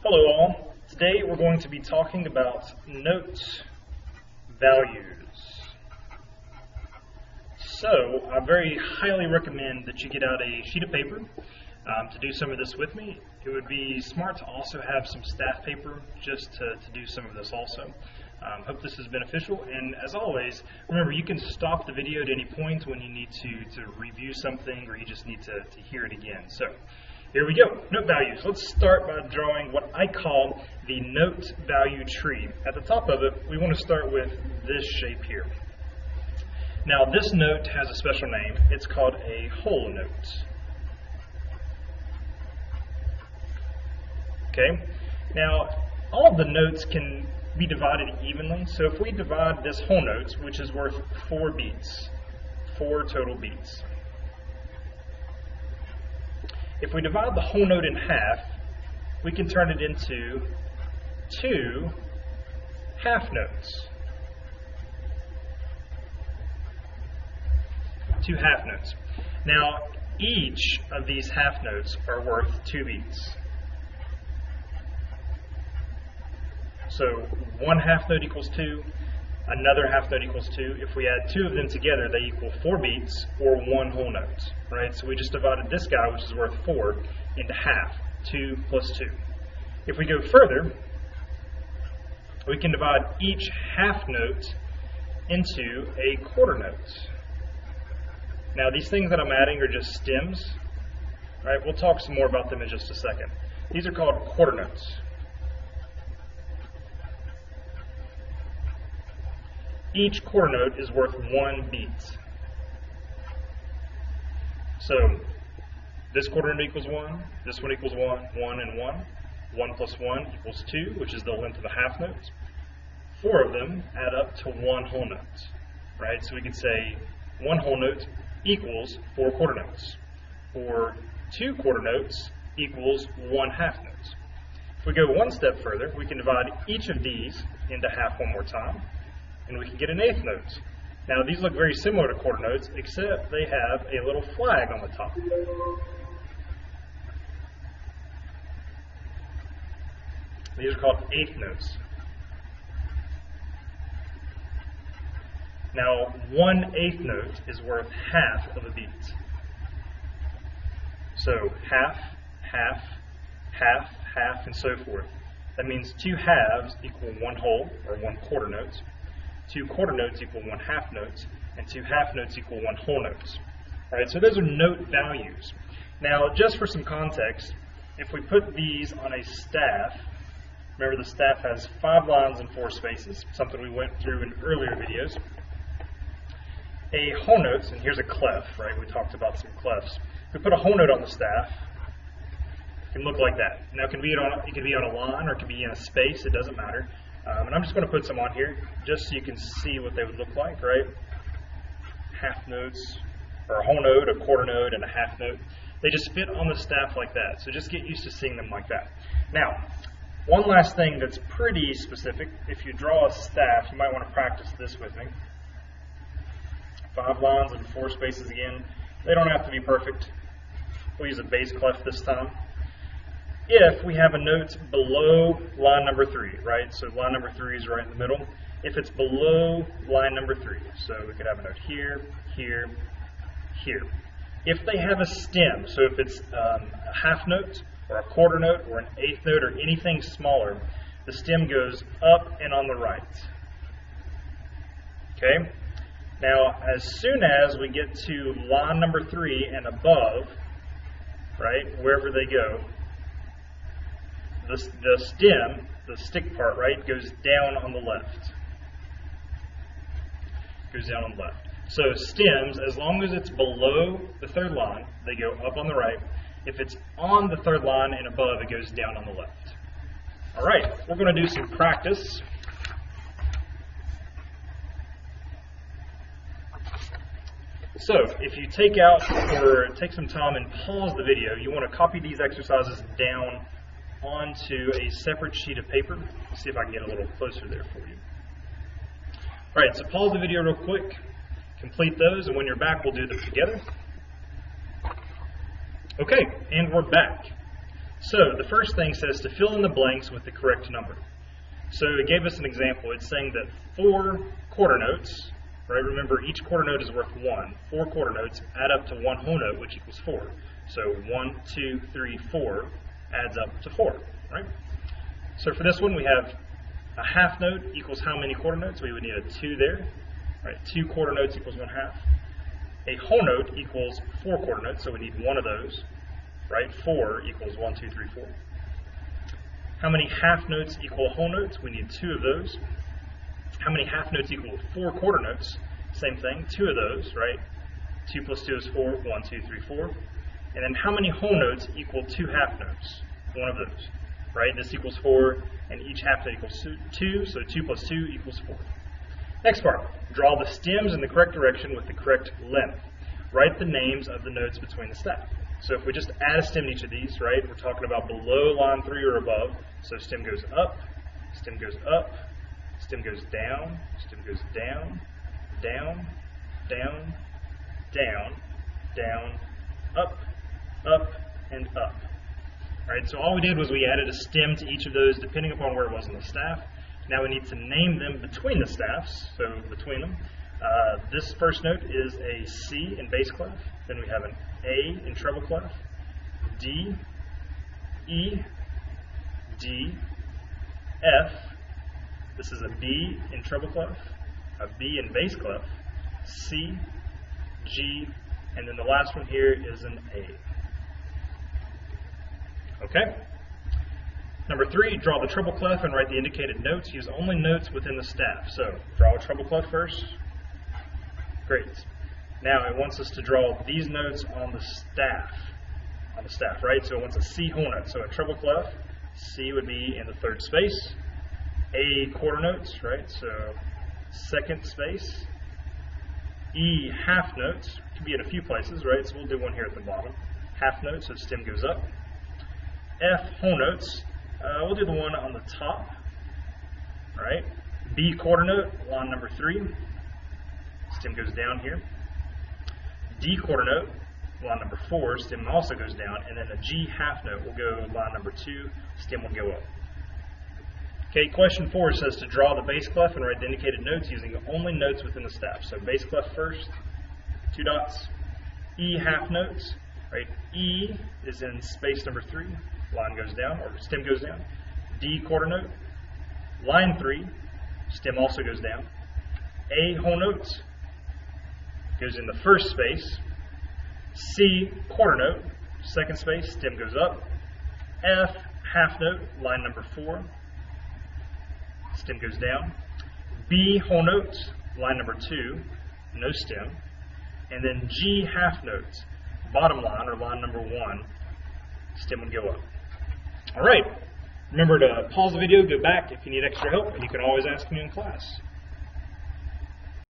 Hello all. Today we're going to be talking about note values. So I very highly recommend that you get out a sheet of paper to do some of this with me. It would be smart to also have some staff paper just to do some of this also. Hope this is beneficial, and as always, remember you can stop the video at any point when you need to review something or you just need to hear it again. So here we go, note values. Let's start by drawing what I call the note value tree. At the top of it, we want to start with this shape here. Now this note has a special name. It's called a whole note. Okay, now all of the notes can be divided evenly. So if we divide this whole note, which is worth 4 beats, 4 total beats. If we divide the whole note in half, we can turn it into 2 half notes. 2 half notes. Now, each of these half notes are worth 2 beats. So 1 half note equals 2, another half note equals 2. If we add 2 of them together, they equal 4 beats or 1 whole note, right? So we just divided this guy, which is worth 4, into half, 2 plus 2. If we go further, we can divide each half note into a quarter note. Now these things that I'm adding are just stems, right? We'll talk some more about them in just a second. These are called quarter notes. Each quarter note is worth 1 beat. So this quarter note equals 1, this one equals 1, 1 and 1. 1 plus 1 equals 2, which is the length of the half notes. 4 of them add up to 1 whole note, right? So we could say 1 whole note equals 4 quarter notes, or 2 quarter notes equals 1 half note. If we go one step further, we can divide each of these into half one more time, and we can get an eighth note. Now these look very similar to quarter notes, except they have a little flag on the top. These are called eighth notes. Now 1/8 note is worth half of a beat. So half, half, half, half, and so forth. That means 2 halves equal 1 whole, or 1 quarter note. 2 quarter notes equal 1 half note, and 2 half notes equal 1 whole note. All right, so those are note values. Now, just for some context, if we put these on a staff, remember the staff has 5 lines and 4 spaces, something we went through in earlier videos. A whole note, and here's a clef, right? We talked about some clefs. If we put a whole note on the staff, it can look like that. Now, it can be on a line or it can be in a space, it doesn't matter. And I'm just going to put some on here just so you can see what they would look like, right? Half notes, or a whole note, a quarter note, and a half note. They just fit on the staff like that, so just get used to seeing them like that. Now, one last thing that's pretty specific. If you draw a staff, you might want to practice this with me. 5 lines and 4 spaces again. They don't have to be perfect. We'll use a base clef this time. If we have a note below line number 3, right? So line number 3 is right in the middle. If it's below line number 3, so we could have a note here, here, here. If they have a stem, so if it's a half note or a quarter note or an eighth note or anything smaller, the stem goes up and on the right. Okay? Now, as soon as we get to line number 3 and above, right, wherever they go, the stem, the stick part, right, goes down on the left. Goes down on the left. So stems, as long as it's below the 3rd line, they go up on the right. If it's on the 3rd line and above, it goes down on the left. All right, we're going to do some practice. So if you take some time and pause the video, you want to copy these exercises down onto a separate sheet of paper. Let's see if I can get a little closer there for you. All right, so pause the video real quick, complete those, and when you're back, we'll do them together. Okay, and we're back. So the first thing says to fill in the blanks with the correct number. So it gave us an example. It's saying that 4 quarter notes, right? Remember, each quarter note is worth 1. 4 quarter notes add up to 1 whole note, which equals 4. So 1, 2, 3, 4 adds up to 4, right? So for this one, we have a half note equals how many quarter notes? We would need a 2 there, right? 2 quarter notes equals 1/2. A whole note equals 4 quarter notes, so we need 1 of those, right? 4 equals 1, 2, 3, 4. How many half notes equal whole notes? We need 2 of those. How many half notes equal 4 quarter notes? Same thing, 2 of those, right? 2 plus 2 is 4, 1, 2, 3, 4. And then how many whole notes equal 2 half notes? 1 of those, right? This equals 4, and each half note equals 2, so 2 plus 2 equals 4. Next part, draw the stems in the correct direction with the correct length. Write the names of the notes between the staff. So if we just add a stem to each of these, right, we're talking about below line 3 or above. So stem goes up, stem goes up, stem goes down, stem goes down, down, down, down, down, up, up, and up. All right, so all we did was we added a stem to each of those depending upon where it was on the staff. Now we need to name them between the staffs, so between them. This first note is a C in bass clef. Then we have an A in treble clef, D, E, D, F. This is a B in treble clef, a B in bass clef, C, G, and then the last one here is an A. Okay? Number 3, draw the treble clef and write the indicated notes. Use only notes within the staff. So, draw a treble clef first. Great. Now it wants us to draw these notes on the staff. Right? So it wants a C whole note. So a treble clef, C would be in the 3rd space. A quarter notes, right? So 2nd space. E half notes, could be in a few places, right? So we'll do one here at the bottom. Half notes, so stem goes up. F whole notes, we'll do the one on the top, right? B quarter note, line number 3, stem goes down here. D quarter note, line number 4, stem also goes down, and then a G half note will go line number 2, stem will go up. Okay, question 4 says to draw the bass clef and write the indicated notes using only notes within the staff. So bass clef first, 2 dots. E half notes, right? E is in space number 3, line goes down, or stem goes down. D quarter note, line 3, stem also goes down. A whole notes goes in the 1st space. C quarter note, 2nd space, stem goes up. F half note, line number 4, stem goes down. B whole notes, line number 2, no stem. And then G half notes, bottom line, or line number 1, stem would go up. All right, remember to pause the video, go back if you need extra help, and you can always ask me in class.